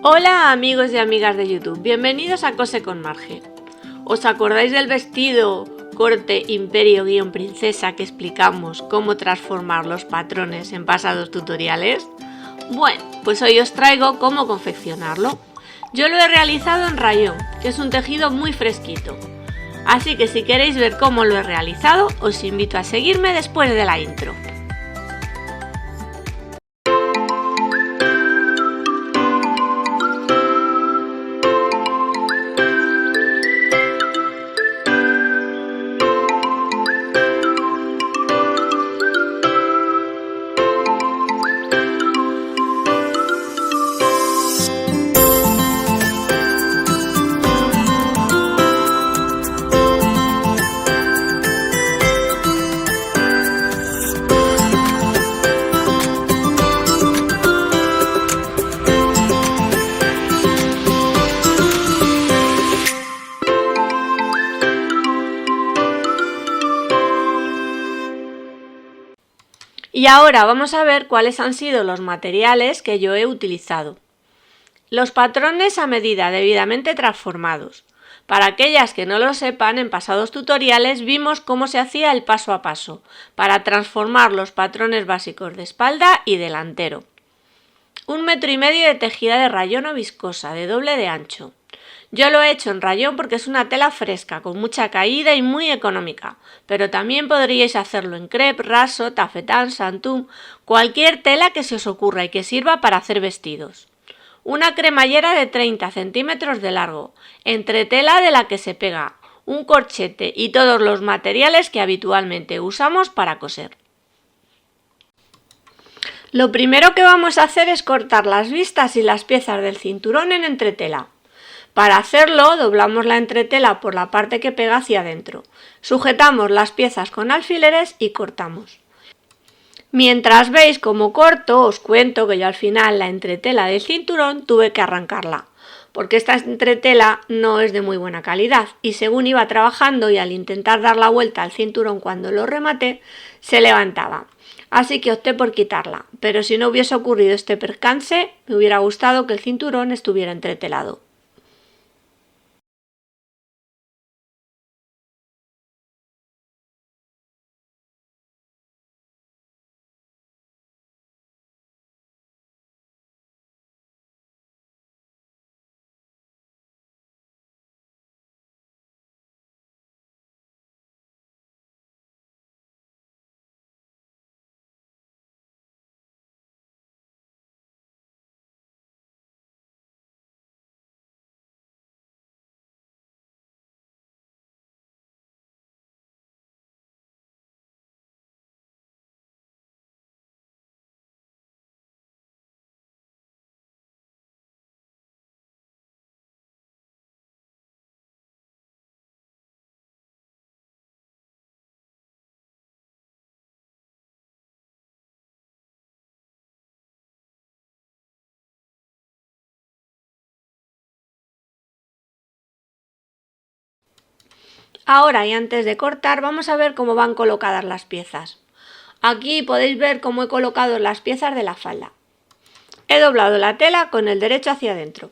Hola amigos y amigas de YouTube, bienvenidos a Cose con Marge. ¿Os acordáis del vestido corte imperio-princesa que explicamos cómo transformar los patrones en pasados tutoriales? Bueno, pues hoy os traigo cómo confeccionarlo. Yo lo he realizado en rayón, que es un tejido muy fresquito. Así que si queréis ver cómo lo he realizado, os invito a seguirme después de la intro. Y ahora vamos a ver cuáles han sido los materiales que yo he utilizado. Los patrones a medida debidamente transformados. Para aquellas que no lo sepan, en pasados tutoriales vimos cómo se hacía el paso a paso para transformar los patrones básicos de espalda y delantero. 1,5 metros de tejida de rayón o viscosa de doble de ancho. Yo lo he hecho en rayón porque es una tela fresca, con mucha caída y muy económica, pero también podríais hacerlo en crepe, raso, tafetán, santún, cualquier tela que se os ocurra y que sirva para hacer vestidos. Una cremallera de 30 centímetros de largo, entretela de la que se pega, un corchete y todos los materiales que habitualmente usamos para coser. Lo primero que vamos a hacer es cortar las vistas y las piezas del cinturón en entretela. Para hacerlo, doblamos la entretela por la parte que pega hacia adentro. Sujetamos las piezas con alfileres y cortamos. Mientras veis cómo corto, os cuento que yo al final la entretela del cinturón tuve que arrancarla, porque esta entretela no es de muy buena calidad y según iba trabajando y al intentar dar la vuelta al cinturón cuando lo rematé, se levantaba. Así que opté por quitarla, pero si no hubiese ocurrido este percance, me hubiera gustado que el cinturón estuviera entretelado. Ahora y antes de cortar vamos a ver cómo van colocadas las piezas. Aquí podéis ver cómo he colocado las piezas de la falda. He doblado la tela con el derecho hacia adentro.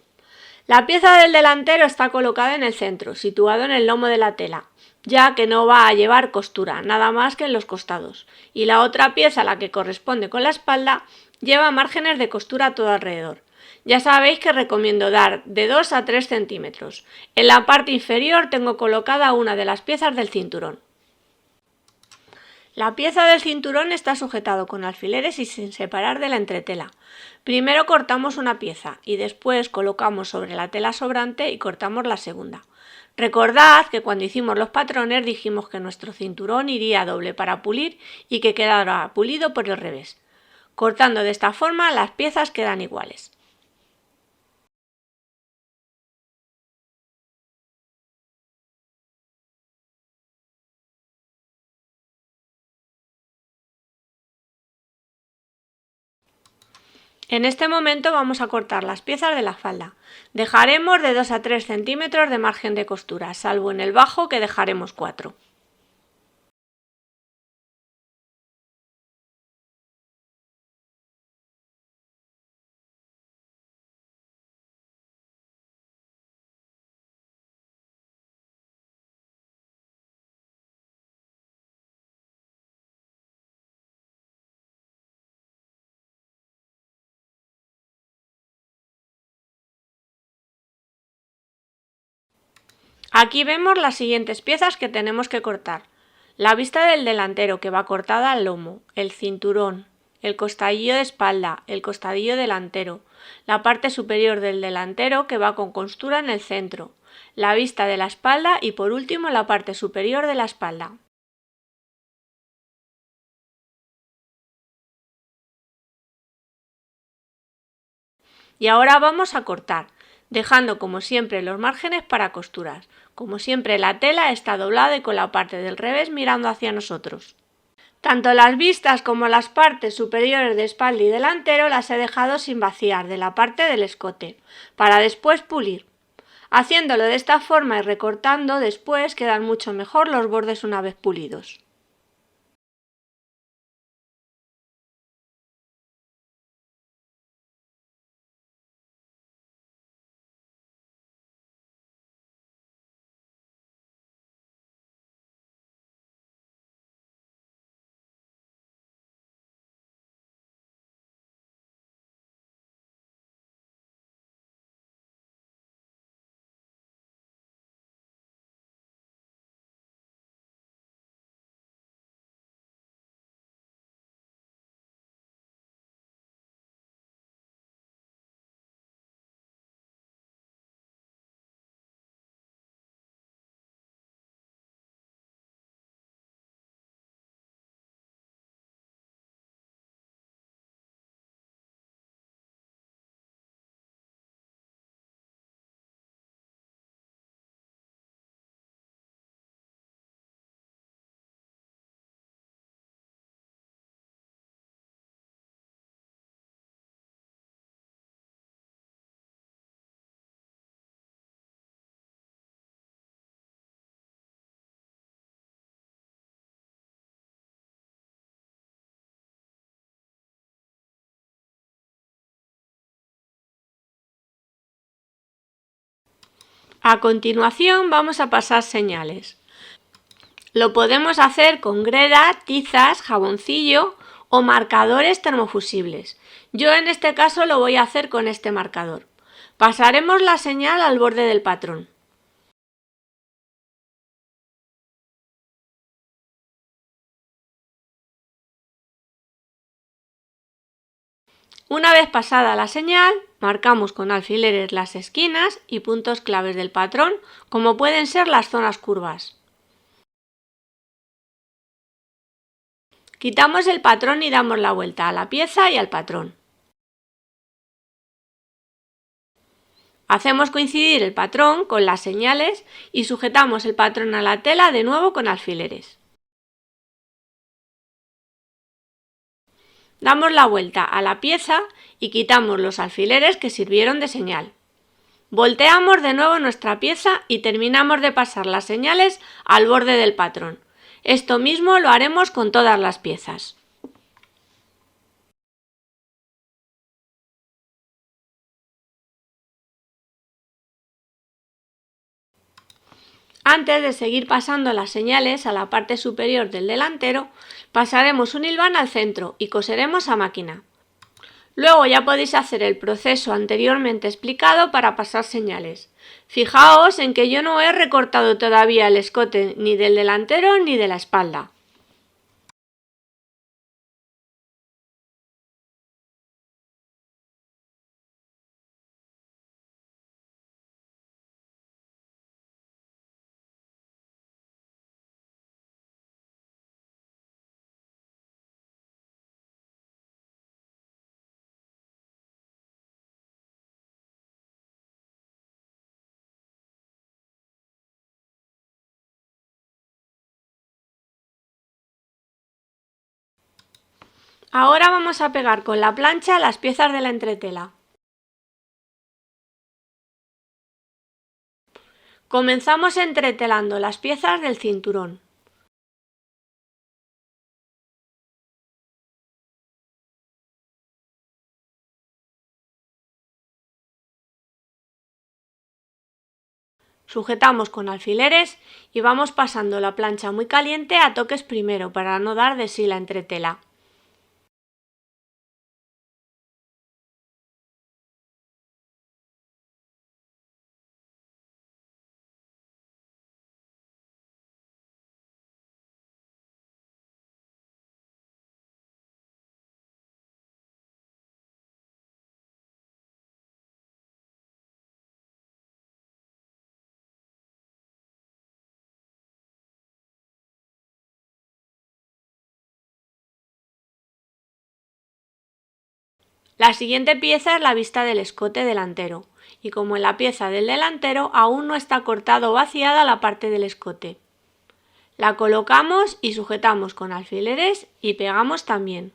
La pieza del delantero está colocada en el centro, situado en el lomo de la tela, ya que no va a llevar costura, nada más que en los costados. Y la otra pieza, la que corresponde con la espalda, lleva márgenes de costura a todo alrededor. Ya sabéis que recomiendo dar de 2 a 3 centímetros. En la parte inferior tengo colocada una de las piezas del cinturón. La pieza del cinturón está sujetado con alfileres y sin separar de la entretela. Primero cortamos una pieza y después colocamos sobre la tela sobrante y cortamos la segunda. Recordad que cuando hicimos los patrones dijimos que nuestro cinturón iría doble para pulir y que quedará pulido por el revés. Cortando de esta forma las piezas quedan iguales. En este momento vamos a cortar las piezas de la falda. Dejaremos de 2 a 3 centímetros de margen de costura, salvo en el bajo que dejaremos 4. Aquí vemos las siguientes piezas que tenemos que cortar. La vista del delantero que va cortada al lomo, el cinturón, el costadillo de espalda, el costadillo delantero, la parte superior del delantero que va con costura en el centro, la vista de la espalda y por último la parte superior de la espalda. Y ahora vamos a cortar, dejando como siempre los márgenes para costuras. Como siempre la tela está doblada y con la parte del revés mirando hacia nosotros. Tanto las vistas como las partes superiores de espalda y delantero las he dejado sin vaciar de la parte del escote, para después pulir. Haciéndolo de esta forma y recortando después quedan mucho mejor los bordes una vez pulidos. A continuación vamos a pasar señales. Lo podemos hacer con greda, tizas, jaboncillo o marcadores termofusibles. Yo en este caso lo voy a hacer con este marcador. Pasaremos la señal al borde del patrón. Una vez pasada la señal, marcamos con alfileres las esquinas y puntos claves del patrón, como pueden ser las zonas curvas. Quitamos el patrón y damos la vuelta a la pieza y al patrón. Hacemos coincidir el patrón con las señales y sujetamos el patrón a la tela de nuevo con alfileres. Damos la vuelta a la pieza y quitamos los alfileres que sirvieron de señal. Volteamos de nuevo nuestra pieza y terminamos de pasar las señales al borde del patrón. Esto mismo lo haremos con todas las piezas. Antes de seguir pasando las señales a la parte superior del delantero, pasaremos un hilván al centro y coseremos a máquina. Luego ya podéis hacer el proceso anteriormente explicado para pasar señales. Fijaos en que yo no he recortado todavía el escote ni del delantero ni de la espalda. Ahora vamos a pegar con la plancha las piezas de la entretela. Comenzamos entretelando las piezas del cinturón. Sujetamos con alfileres y vamos pasando la plancha muy caliente a toques primero para no dar de sí la entretela. La siguiente pieza es la vista del escote delantero, y como en la pieza del delantero aún no está cortada o vaciada la parte del escote. La colocamos y sujetamos con alfileres y pegamos también.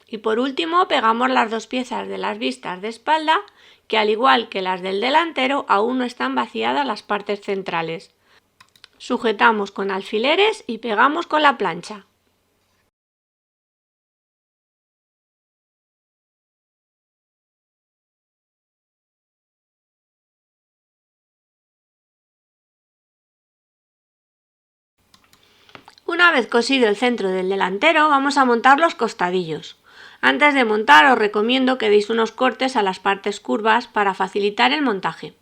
Y por último pegamos las dos piezas de las vistas de espalda, que al igual que las del delantero aún no están vaciadas las partes centrales. Sujetamos con alfileres y pegamos con la plancha. Una vez cosido el centro del delantero, vamos a montar los costadillos. Antes de montar os recomiendo que deis unos cortes a las partes curvas para facilitar el montaje.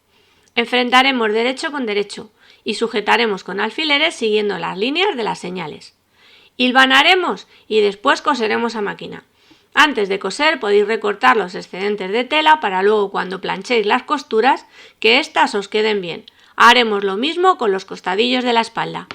Enfrentaremos derecho con derecho y sujetaremos con alfileres siguiendo las líneas de las señales. Hilvanaremos y después coseremos a máquina. Antes de coser podéis recortar los excedentes de tela para luego cuando planchéis las costuras que éstas os queden bien. Haremos lo mismo con los costadillos de la espalda.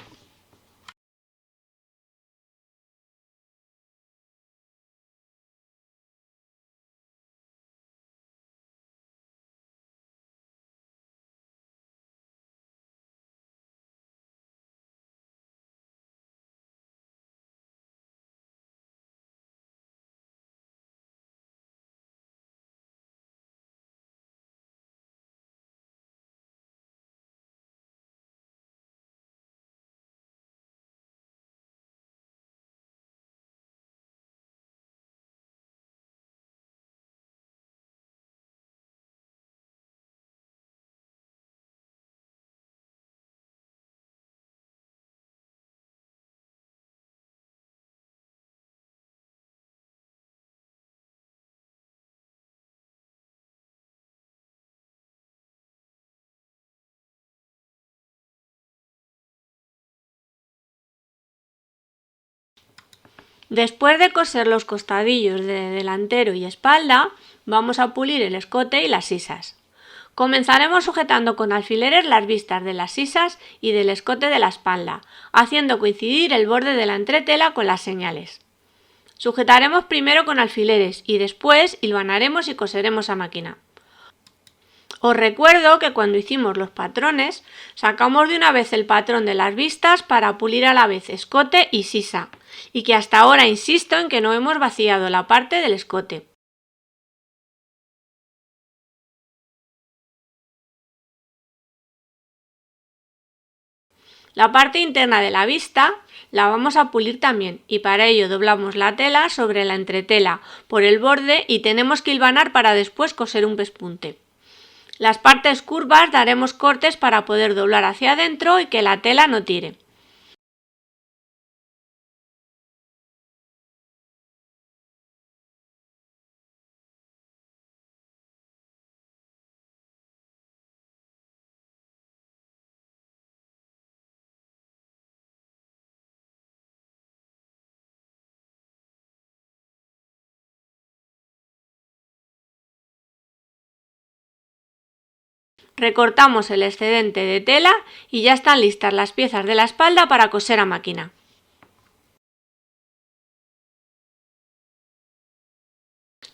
Después de coser los costadillos de delantero y espalda, vamos a pulir el escote y las sisas. Comenzaremos sujetando con alfileres las vistas de las sisas y del escote de la espalda, haciendo coincidir el borde de la entretela con las señales. Sujetaremos primero con alfileres y después hilvanaremos y coseremos a máquina. Os recuerdo que cuando hicimos los patrones, sacamos de una vez el patrón de las vistas para pulir a la vez escote y sisa, y que hasta ahora insisto en que no hemos vaciado la parte del escote. La parte interna de la vista la vamos a pulir también y para ello doblamos la tela sobre la entretela por el borde y tenemos que hilvanar para después coser un pespunte. Las partes curvas daremos cortes para poder doblar hacia adentro y que la tela no tire. Recortamos el excedente de tela y ya están listas las piezas de la espalda para coser a máquina.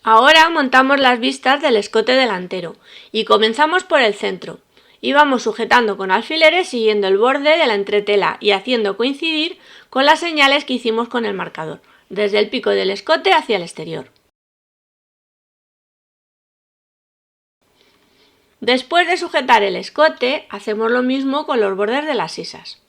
Ahora montamos las vistas del escote delantero y comenzamos por el centro. Y vamos sujetando con alfileres siguiendo el borde de la entretela y haciendo coincidir con las señales que hicimos con el marcador, desde el pico del escote hacia el exterior. Después de sujetar el escote, hacemos lo mismo con los bordes de las sisas.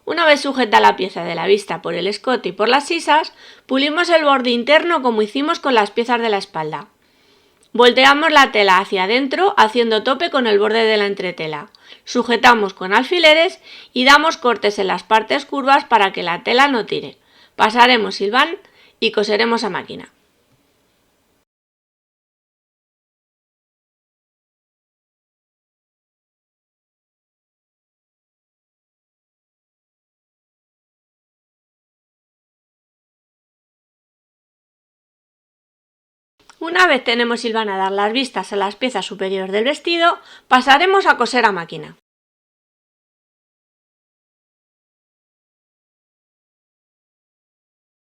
Una vez sujeta la pieza de la vista por el escote y por las sisas, pulimos el borde interno como hicimos con las piezas de la espalda. Volteamos la tela hacia adentro haciendo tope con el borde de la entretela. Sujetamos con alfileres y damos cortes en las partes curvas para que la tela no tire. Pasaremos silván y coseremos a máquina. Una vez tenemos hilvanadas las vistas a las piezas superiores del vestido, pasaremos a coser a máquina.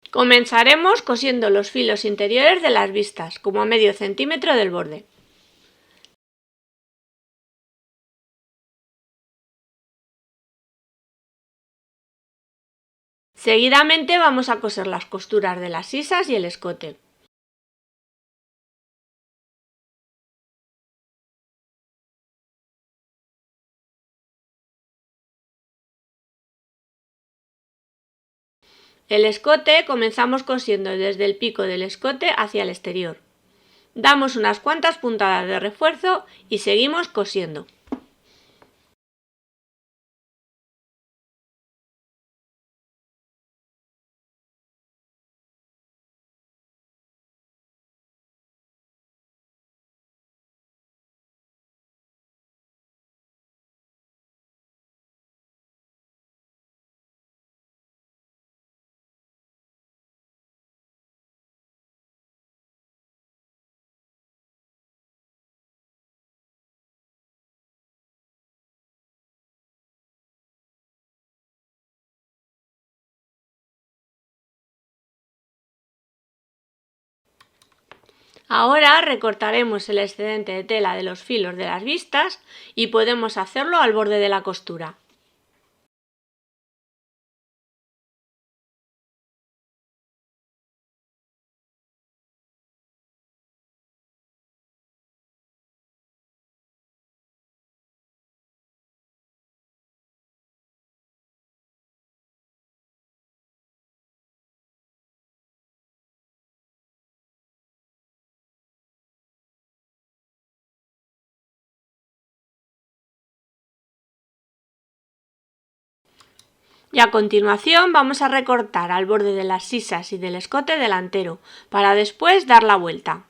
Comenzaremos cosiendo los filos interiores de las vistas, como a medio centímetro del borde. Seguidamente vamos a coser las costuras de las sisas y el escote. El escote comenzamos cosiendo desde el pico del escote hacia el exterior. Damos unas cuantas puntadas de refuerzo y seguimos cosiendo. Ahora recortaremos el excedente de tela de los filos de las vistas y podemos hacerlo al borde de la costura. Y a continuación vamos a recortar al borde de las sisas y del escote delantero, para después dar la vuelta.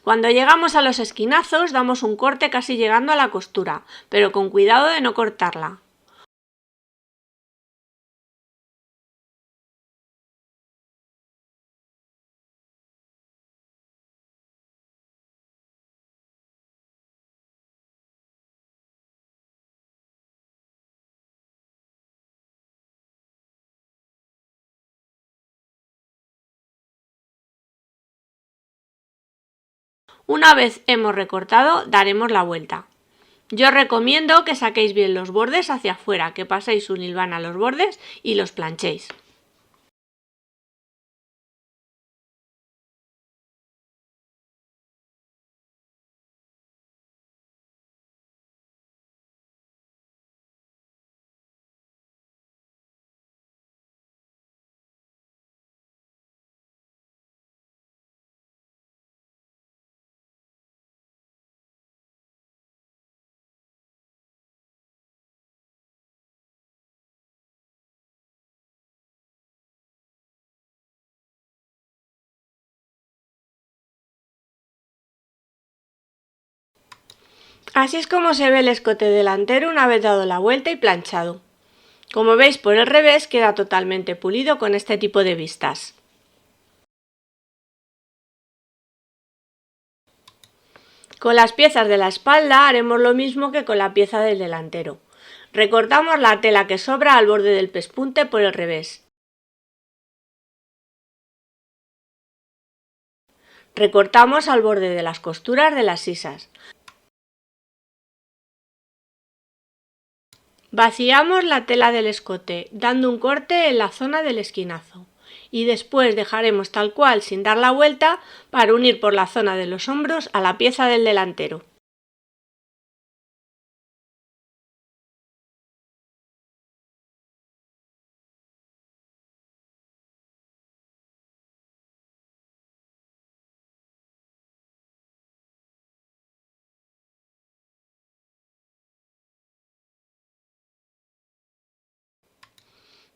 Cuando llegamos a los esquinazos damos un corte casi llegando a la costura, pero con cuidado de no cortarla. Una vez hemos recortado, daremos la vuelta. Yo recomiendo que saquéis bien los bordes hacia afuera, que paséis un hilván a los bordes y los planchéis. Así es como se ve el escote delantero una vez dado la vuelta y planchado. Como veis por el revés queda totalmente pulido con este tipo de vistas. Con las piezas de la espalda haremos lo mismo que con la pieza del delantero. Recortamos la tela que sobra al borde del pespunte por el revés. Recortamos al borde de las costuras de las sisas. Vaciamos la tela del escote, dando un corte en la zona del esquinazo, y después dejaremos tal cual sin dar la vuelta para unir por la zona de los hombros a la pieza del delantero.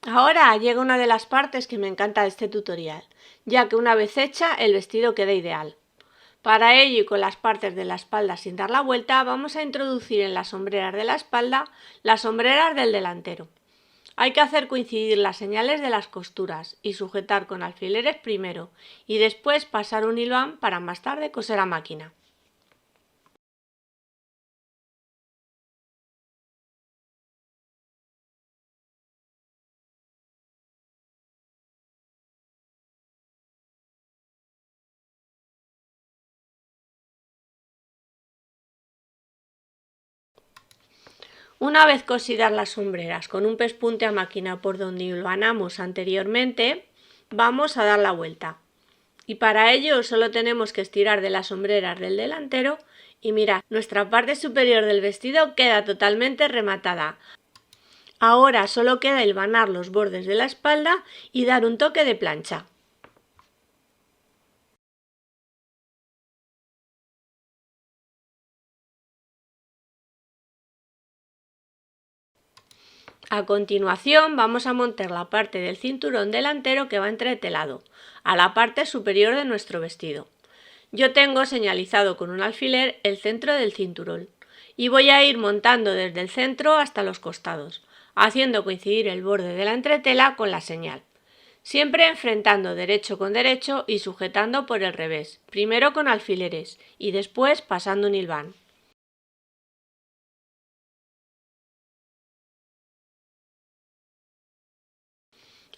Ahora llega una de las partes que me encanta de este tutorial, ya que una vez hecha el vestido queda ideal. Para ello y con las partes de la espalda sin dar la vuelta, vamos a introducir en las sombreras de la espalda las sombreras del delantero. Hay que hacer coincidir las señales de las costuras y sujetar con alfileres primero y después pasar un hilván para más tarde coser a máquina. Una vez cosidas las sombreras con un pespunte a máquina por donde hilvanamos anteriormente, vamos a dar la vuelta. Y para ello solo tenemos que estirar de las sombreras del delantero y mirad, nuestra parte superior del vestido queda totalmente rematada. Ahora solo queda hilvanar los bordes de la espalda y dar un toque de plancha. A continuación vamos a montar la parte del cinturón delantero que va entretelado, a la parte superior de nuestro vestido. Yo tengo señalizado con un alfiler el centro del cinturón y voy a ir montando desde el centro hasta los costados, haciendo coincidir el borde de la entretela con la señal. Siempre enfrentando derecho con derecho y sujetando por el revés, primero con alfileres y después pasando un hilván.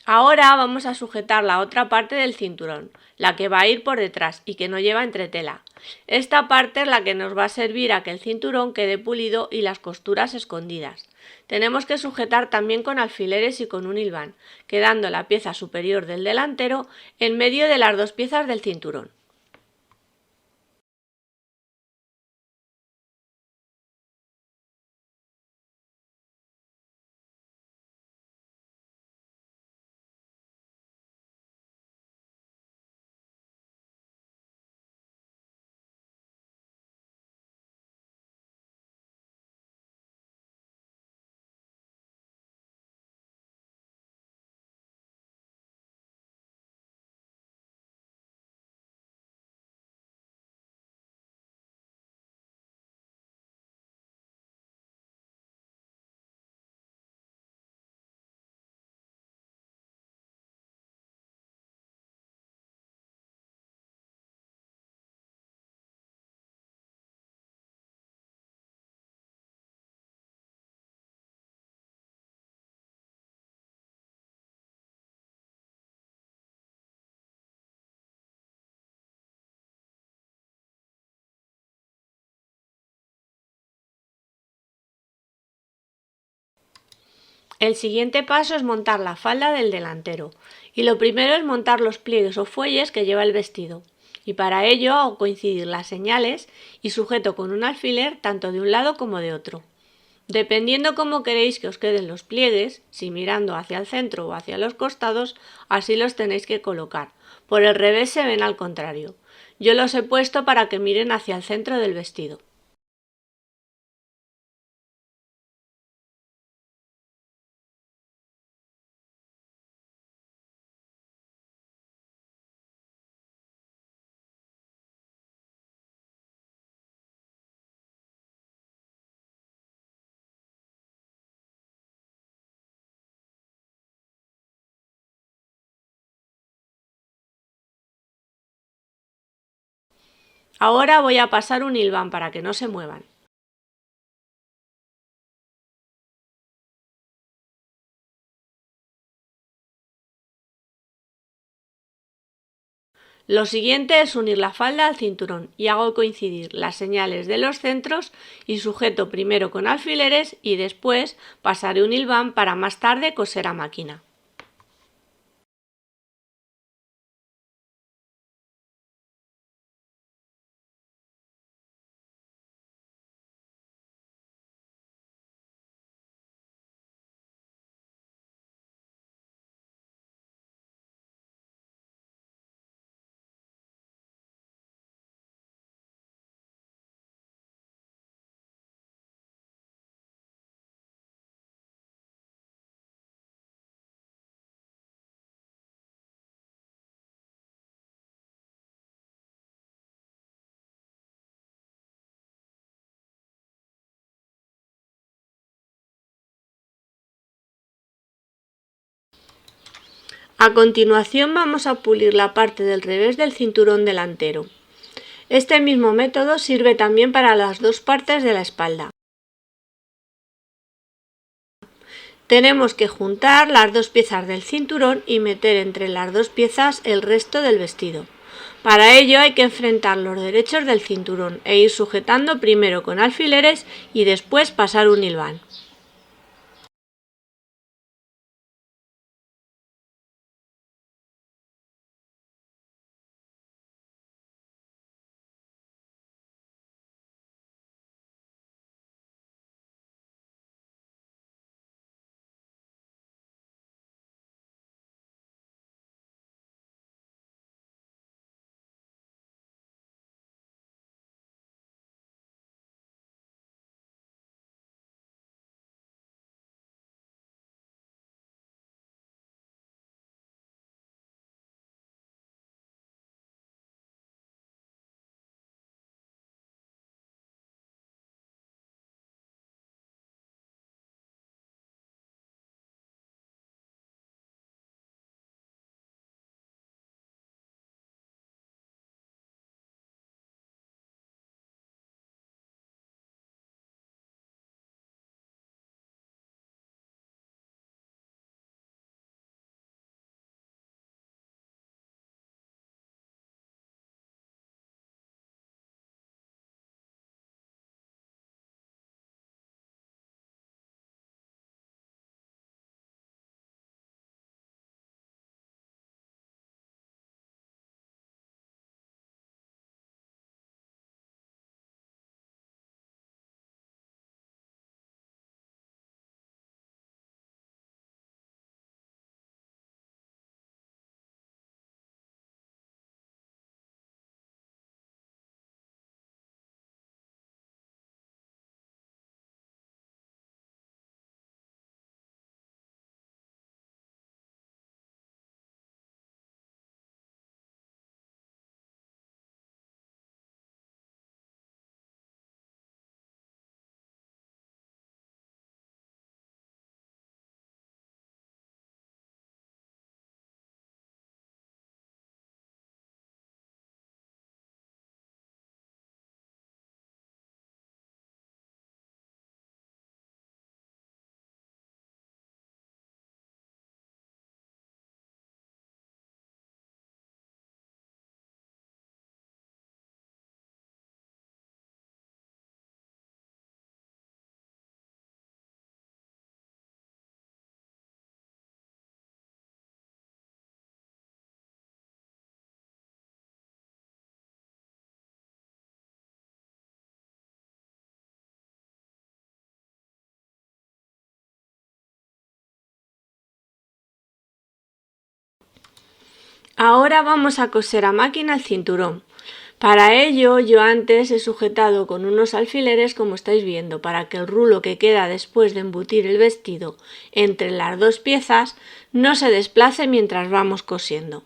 Ahora vamos a sujetar la otra parte del cinturón, la que va a ir por detrás y que no lleva entretela. Esta parte es la que nos va a servir a que el cinturón quede pulido y las costuras escondidas. Tenemos que sujetar también con alfileres y con un hilván, quedando la pieza superior del delantero en medio de las dos piezas del cinturón. El siguiente paso es montar la falda del delantero y lo primero es montar los pliegues o fuelles que lleva el vestido y para ello hago coincidir las señales y sujeto con un alfiler tanto de un lado como de otro. Dependiendo cómo queréis que os queden los pliegues, si mirando hacia el centro o hacia los costados, así los tenéis que colocar. Por el revés se ven al contrario. Yo los he puesto para que miren hacia el centro del vestido. Ahora voy a pasar un hilván para que no se muevan. Lo siguiente es unir la falda al cinturón y hago coincidir las señales de los centros y sujeto primero con alfileres y después pasaré un hilván para más tarde coser a máquina. A continuación vamos a pulir la parte del revés del cinturón delantero. Este mismo método sirve también para las dos partes de la espalda. Tenemos que juntar las dos piezas del cinturón y meter entre las dos piezas el resto del vestido. Para ello hay que enfrentar los derechos del cinturón e ir sujetando primero con alfileres y después pasar un hilván. Ahora vamos a coser a máquina el cinturón. Para ello yo antes he sujetado con unos alfileres como estáis viendo para que el rulo que queda después de embutir el vestido entre las dos piezas no se desplace mientras vamos cosiendo.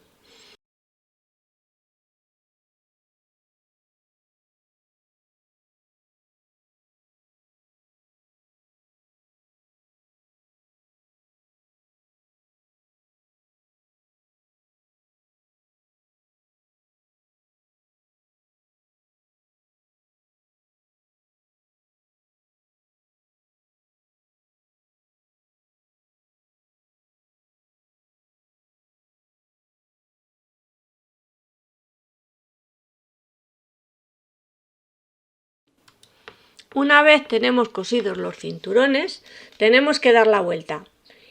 Una vez tenemos cosidos los cinturones, tenemos que dar la vuelta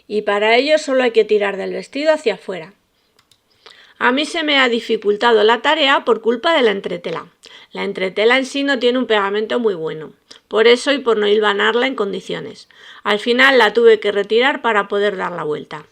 y para ello solo hay que tirar del vestido hacia afuera. A mí se me ha dificultado la tarea por culpa de la entretela. La entretela en sí no tiene un pegamento muy bueno, por eso y por no hilvanarla en condiciones. Al final la tuve que retirar para poder dar la vuelta.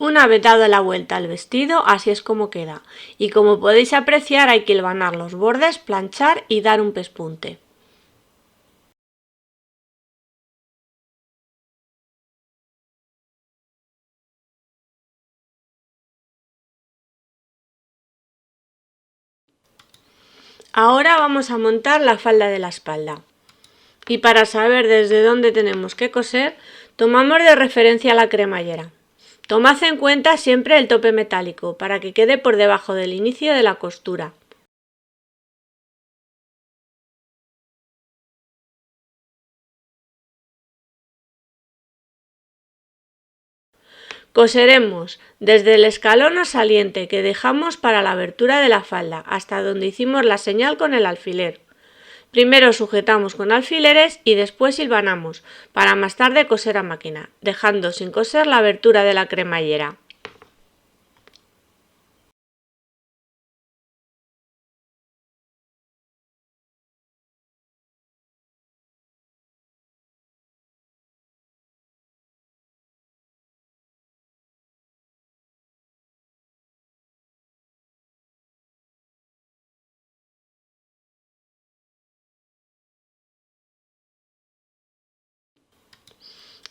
Una vez dado la vuelta al vestido, así es como queda. Y como podéis apreciar, hay que hilvanar los bordes, planchar y dar un pespunte. Ahora vamos a montar la falda de la espalda. Y para saber desde dónde tenemos que coser, tomamos de referencia la cremallera. Tomad en cuenta siempre el tope metálico para que quede por debajo del inicio de la costura. Coseremos desde el escalón o saliente que dejamos para la abertura de la falda hasta donde hicimos la señal con el alfiler. Primero sujetamos con alfileres y después hilvanamos para más tarde coser a máquina, dejando sin coser la abertura de la cremallera.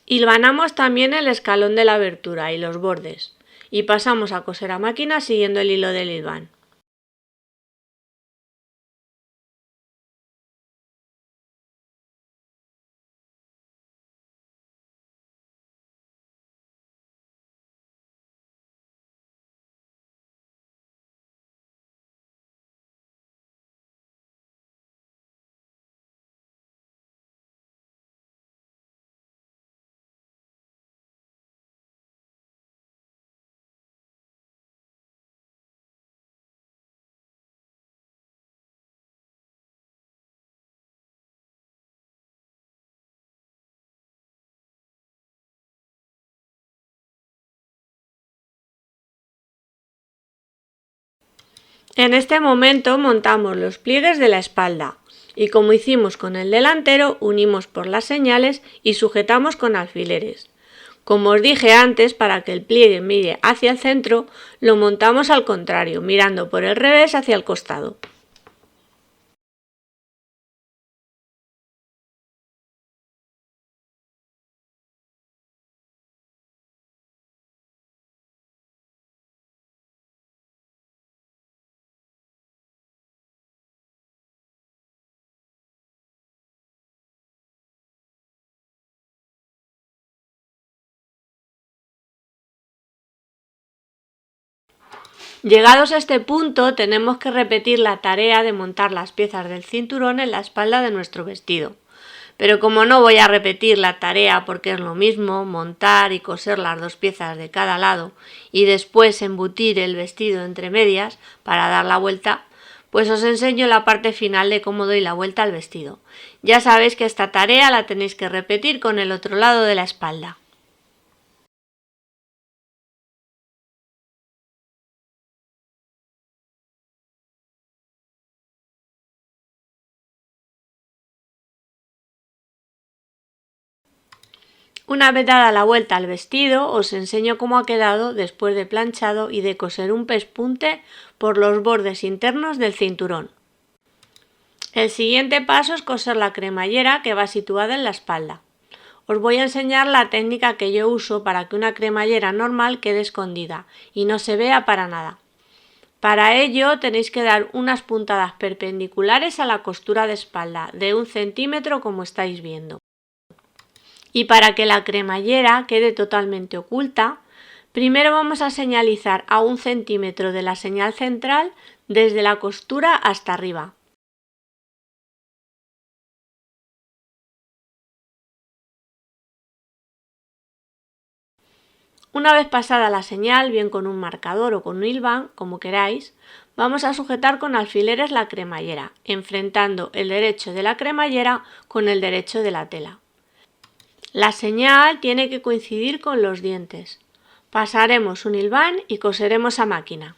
Hilvanamos también el escalón de la abertura y los bordes, y pasamos a coser a máquina siguiendo el hilo del hilván. En este momento montamos los pliegues de la espalda y como hicimos con el delantero unimos por las señales y sujetamos con alfileres. Como os dije antes, para que el pliegue mire hacia el centro, lo montamos al contrario, mirando por el revés hacia el costado. Llegados a este punto, tenemos que repetir la tarea de montar las piezas del cinturón en la espalda de nuestro vestido. Pero como no voy a repetir la tarea porque es lo mismo montar y coser las dos piezas de cada lado y después embutir el vestido entre medias para dar la vuelta, pues os enseño la parte final de cómo doy la vuelta al vestido. Ya sabéis que esta tarea la tenéis que repetir con el otro lado de la espalda. Una vez dada la vuelta al vestido, os enseño cómo ha quedado después de planchado y de coser un pespunte por los bordes internos del cinturón. El siguiente paso es coser la cremallera que va situada en la espalda. Os voy a enseñar la técnica que yo uso para que una cremallera normal quede escondida y no se vea para nada. Para ello tenéis que dar unas puntadas perpendiculares a la costura de espalda de 1 centímetro como estáis viendo. Y para que la cremallera quede totalmente oculta, primero vamos a señalizar a 1 centímetro de la señal central desde la costura hasta arriba. Una vez pasada la señal, bien con un marcador o con un hilván, como queráis, vamos a sujetar con alfileres la cremallera, enfrentando el derecho de la cremallera con el derecho de la tela. La señal tiene que coincidir con los dientes. Pasaremos un hilván y coseremos a máquina.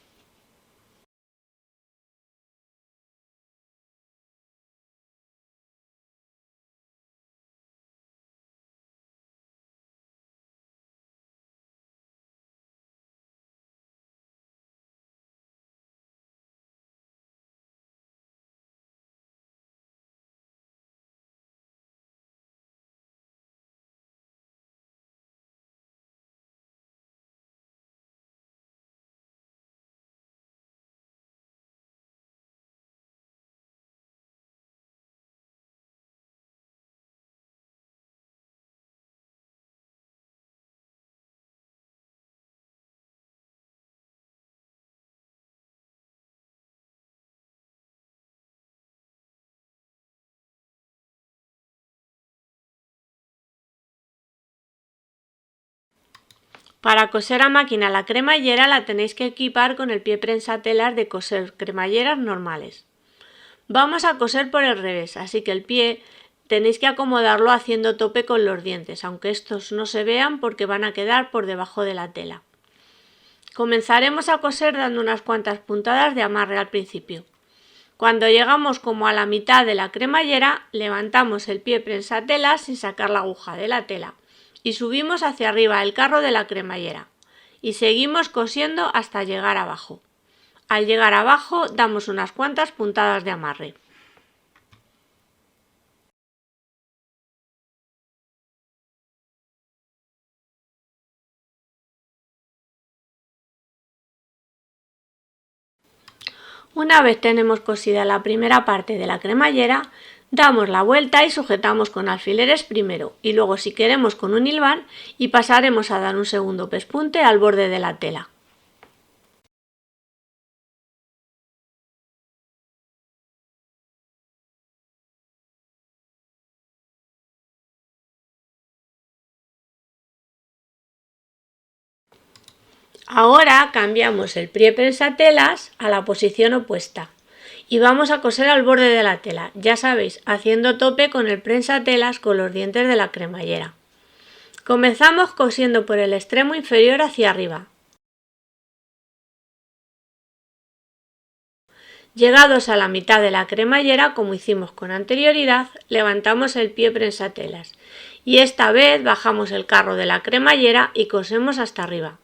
Para coser a máquina la cremallera la tenéis que equipar con el pie prensatelas de coser cremalleras normales. Vamos a coser por el revés, así que el pie tenéis que acomodarlo haciendo tope con los dientes, aunque estos no se vean porque van a quedar por debajo de la tela. Comenzaremos a coser dando unas cuantas puntadas de amarre al principio. Cuando llegamos como a la mitad de la cremallera, levantamos el pie prensatelas sin sacar la aguja de la tela y subimos hacia arriba el carro de la cremallera y seguimos cosiendo hasta llegar abajo. Al llegar abajo damos unas cuantas puntadas de amarre. Una vez tenemos cosida la primera parte de la cremallera, damos la vuelta y sujetamos con alfileres primero y luego si queremos con un hilván y pasaremos a dar un segundo pespunte al borde de la tela. Ahora cambiamos el pie prensatelas a la posición opuesta y vamos a coser al borde de la tela, ya sabéis, haciendo tope con el prensatelas con los dientes de la cremallera. Comenzamos cosiendo por el extremo inferior hacia arriba. Llegados a la mitad de la cremallera, como hicimos con anterioridad, levantamos el pie prensatelas y esta vez bajamos el carro de la cremallera y cosemos hasta arriba.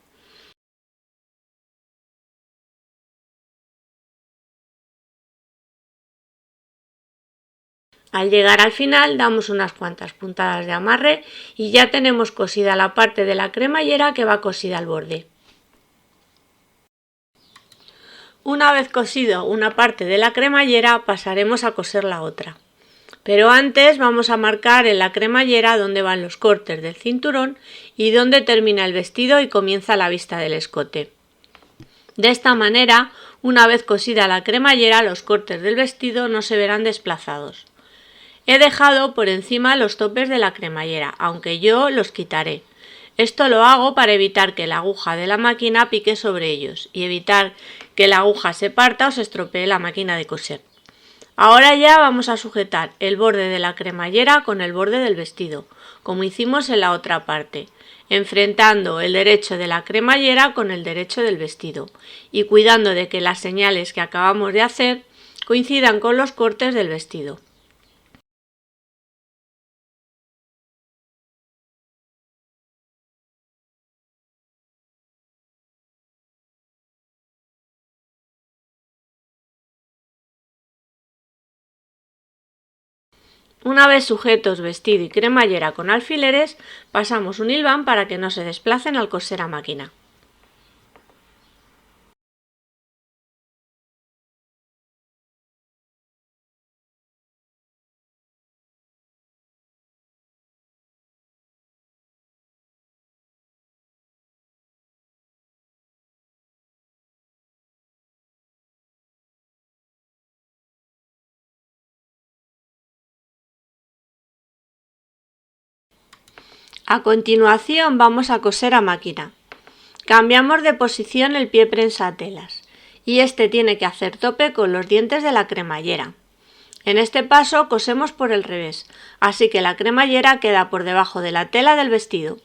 Al llegar al final damos unas cuantas puntadas de amarre y ya tenemos cosida la parte de la cremallera que va cosida al borde. Una vez cosido una parte de la cremallera pasaremos a coser la otra. Pero antes vamos a marcar en la cremallera dónde van los cortes del cinturón y dónde termina el vestido y comienza la vista del escote. De esta manera, una vez cosida la cremallera, los cortes del vestido no se verán desplazados. He dejado por encima los topes de la cremallera, aunque yo los quitaré. Esto lo hago para evitar que la aguja de la máquina pique sobre ellos y evitar que la aguja se parta o se estropee la máquina de coser. Ahora ya vamos a sujetar el borde de la cremallera con el borde del vestido, como hicimos en la otra parte, enfrentando el derecho de la cremallera con el derecho del vestido y cuidando de que las señales que acabamos de hacer coincidan con los cortes del vestido. Una vez sujetos vestido y cremallera con alfileres, pasamos un hilván para que no se desplacen al coser a máquina. A continuación vamos a coser a máquina. Cambiamos de posición el pie prensatelas y este tiene que hacer tope con los dientes de la cremallera. En este paso cosemos por el revés, así que la cremallera queda por debajo de la tela del vestido.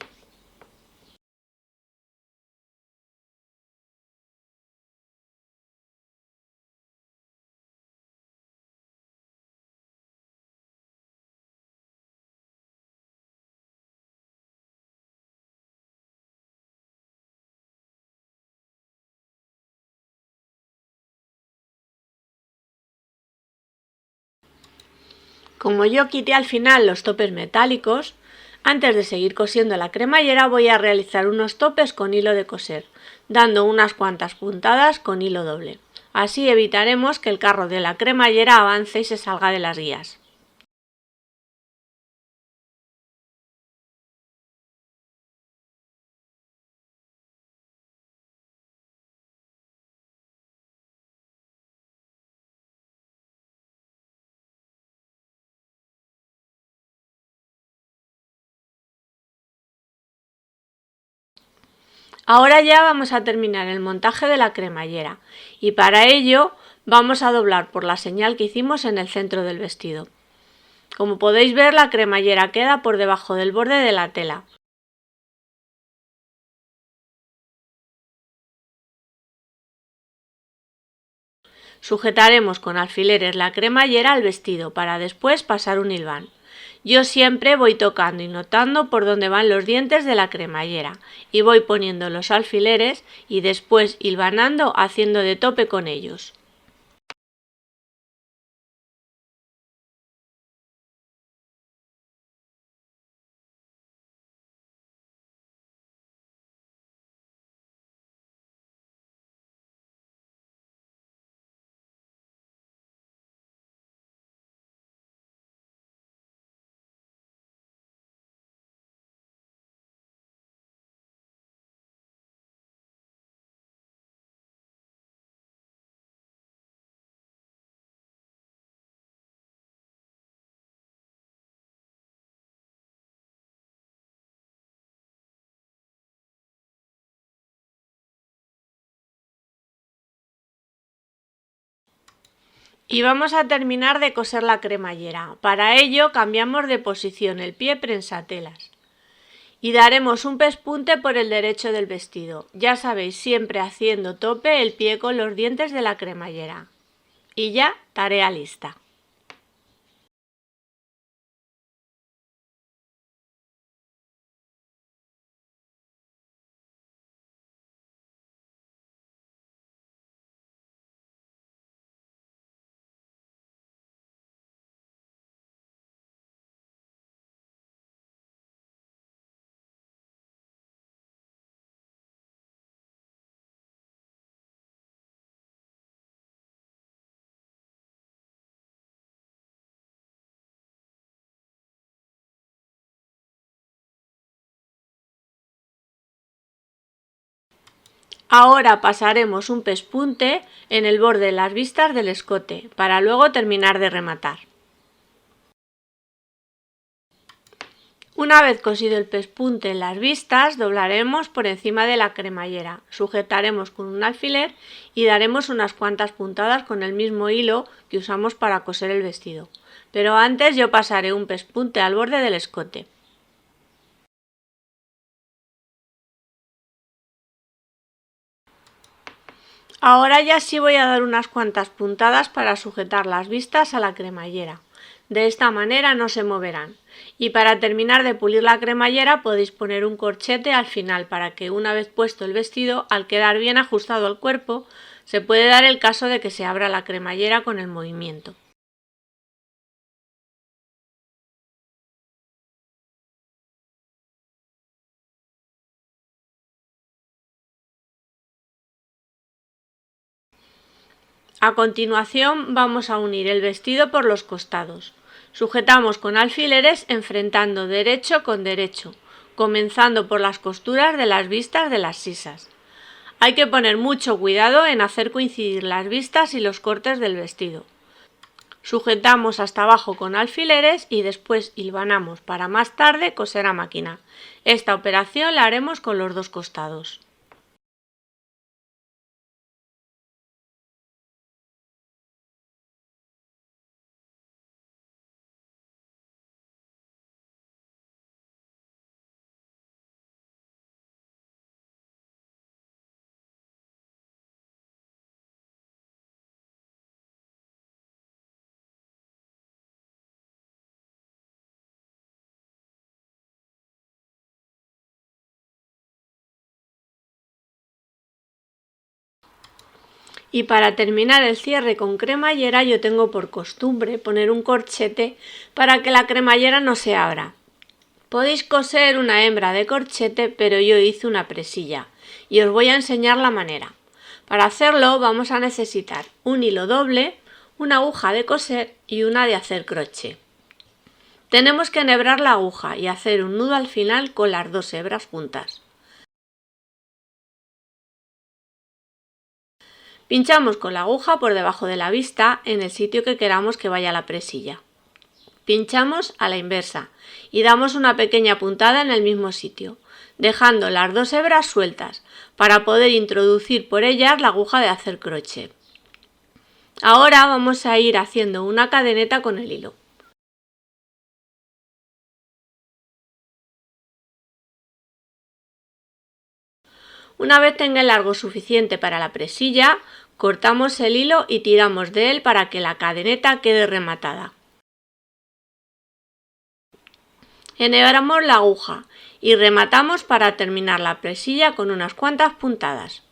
Como yo quité al final los topes metálicos, antes de seguir cosiendo la cremallera voy a realizar unos topes con hilo de coser, dando unas cuantas puntadas con hilo doble. Así evitaremos que el carro de la cremallera avance y se salga de las guías. Ahora ya vamos a terminar el montaje de la cremallera y para ello vamos a doblar por la señal que hicimos en el centro del vestido. Como podéis ver, la cremallera queda por debajo del borde de la tela. Sujetaremos con alfileres la cremallera al vestido para después pasar un hilván. Yo siempre voy tocando y notando por dónde van los dientes de la cremallera y voy poniendo los alfileres y después hilvanando haciendo de tope con ellos. Y vamos a terminar de coser la cremallera. Para ello cambiamos de posición el pie prensatelas y daremos un pespunte por el derecho del vestido. Ya sabéis, siempre haciendo tope el pie con los dientes de la cremallera. Y ya, tarea lista. Ahora pasaremos un pespunte en el borde de las vistas del escote, para luego terminar de rematar. Una vez cosido el pespunte en las vistas, doblaremos por encima de la cremallera, sujetaremos con un alfiler y daremos unas cuantas puntadas con el mismo hilo que usamos para coser el vestido. Pero antes yo pasaré un pespunte al borde del escote. Ahora ya sí voy a dar unas cuantas puntadas para sujetar las vistas a la cremallera. De esta manera no se moverán. Y para terminar de pulir la cremallera podéis poner un corchete al final para que una vez puesto el vestido, al quedar bien ajustado al cuerpo, se puede dar el caso de que se abra la cremallera con el movimiento. A continuación vamos a unir el vestido por los costados. Sujetamos con alfileres enfrentando derecho con derecho, comenzando por las costuras de las vistas de las sisas. Hay que poner mucho cuidado en hacer coincidir las vistas y los cortes del vestido. Sujetamos hasta abajo con alfileres y después hilvanamos para más tarde coser a máquina. Esta operación la haremos con los dos costados. Y para terminar el cierre con cremallera yo tengo por costumbre poner un corchete para que la cremallera no se abra. Podéis coser una hembra de corchete, pero yo hice una presilla y os voy a enseñar la manera. Para hacerlo vamos a necesitar un hilo doble, una aguja de coser y una de hacer crochet. Tenemos que enhebrar la aguja y hacer un nudo al final con las dos hebras juntas. Pinchamos con la aguja por debajo de la vista en el sitio que queramos que vaya la presilla. Pinchamos a la inversa y damos una pequeña puntada en el mismo sitio, dejando las dos hebras sueltas para poder introducir por ellas la aguja de hacer crochet. Ahora vamos a ir haciendo una cadeneta con el hilo. Una vez tenga el largo suficiente para la presilla, cortamos el hilo y tiramos de él para que la cadeneta quede rematada. Enhebramos la aguja y rematamos para terminar la presilla con unas cuantas puntadas.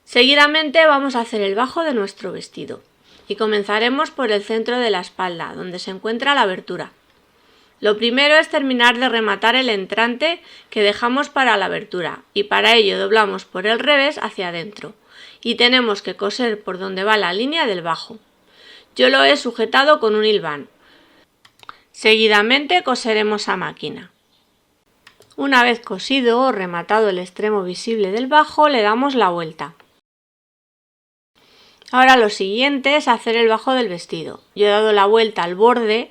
Seguidamente vamos a hacer el bajo de nuestro vestido y comenzaremos por el centro de la espalda, donde se encuentra la abertura. Lo primero es terminar de rematar el entrante que dejamos para la abertura y para ello doblamos por el revés hacia adentro y tenemos que coser por donde va la línea del bajo. Yo lo he sujetado con un hilván. Seguidamente coseremos a máquina. Una vez cosido o rematado el extremo visible del bajo, le damos la vuelta. Ahora lo siguiente es hacer el bajo del vestido. Yo he dado la vuelta al borde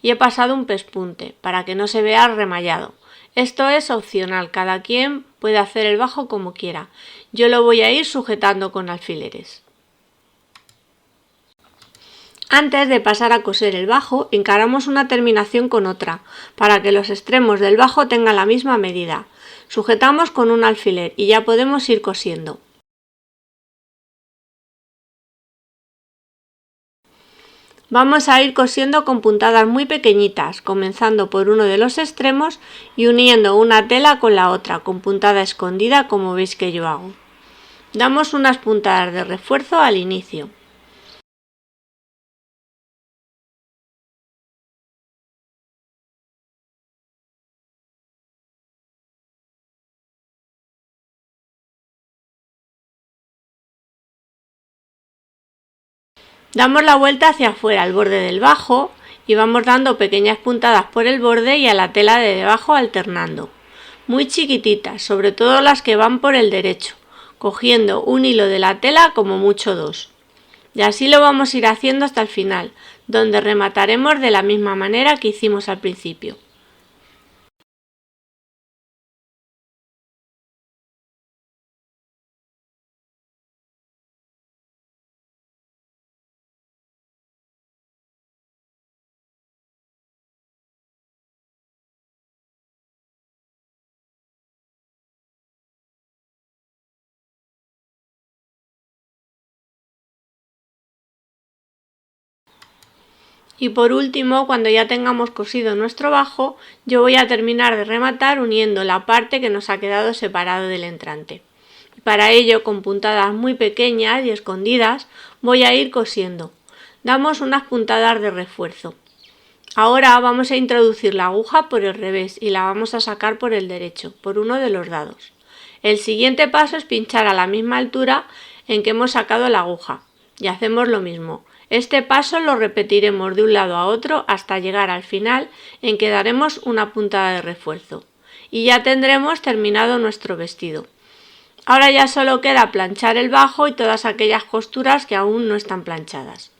y he pasado un pespunte para que no se vea remallado. Esto es opcional, cada quien puede hacer el bajo como quiera. Yo lo voy a ir sujetando con alfileres. Antes de pasar a coser el bajo, encaramos una terminación con otra, para que los extremos del bajo tengan la misma medida. Sujetamos con un alfiler y ya podemos ir cosiendo. Vamos a ir cosiendo con puntadas muy pequeñitas, comenzando por uno de los extremos y uniendo una tela con la otra, con puntada escondida como veis que yo hago. Damos unas puntadas de refuerzo al inicio. Damos la vuelta hacia afuera al borde del bajo y vamos dando pequeñas puntadas por el borde y a la tela de debajo alternando. Muy chiquititas, sobre todo las que van por el derecho, cogiendo un hilo de la tela como mucho dos. Y así lo vamos a ir haciendo hasta el final, donde remataremos de la misma manera que hicimos al principio. Y por último, cuando ya tengamos cosido nuestro bajo, yo voy a terminar de rematar uniendo la parte que nos ha quedado separada del entrante. Para ello, con puntadas muy pequeñas y escondidas, voy a ir cosiendo. Damos unas puntadas de refuerzo. Ahora vamos a introducir la aguja por el revés y la vamos a sacar por el derecho, por uno de los lados. El siguiente paso es pinchar a la misma altura en que hemos sacado la aguja. Y hacemos lo mismo. Este paso lo repetiremos de un lado a otro hasta llegar al final en que daremos una puntada de refuerzo. Y ya tendremos terminado nuestro vestido. Ahora ya solo queda planchar el bajo y todas aquellas costuras que aún no están planchadas.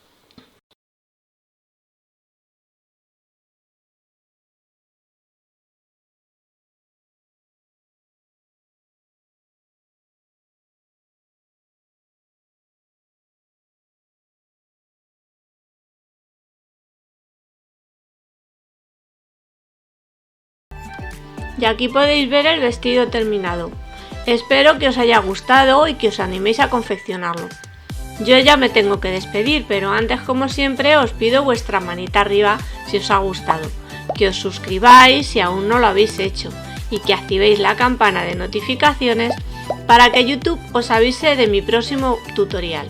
Y aquí podéis ver el vestido terminado. Espero que os haya gustado y que os animéis a confeccionarlo. Yo ya me tengo que despedir, pero antes, como siempre, os pido vuestra manita arriba si os ha gustado, que os suscribáis si aún no lo habéis hecho y que activéis la campana de notificaciones para que YouTube os avise de mi próximo tutorial.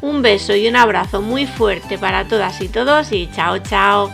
Un beso y un abrazo muy fuerte para todas y todos y chao chao.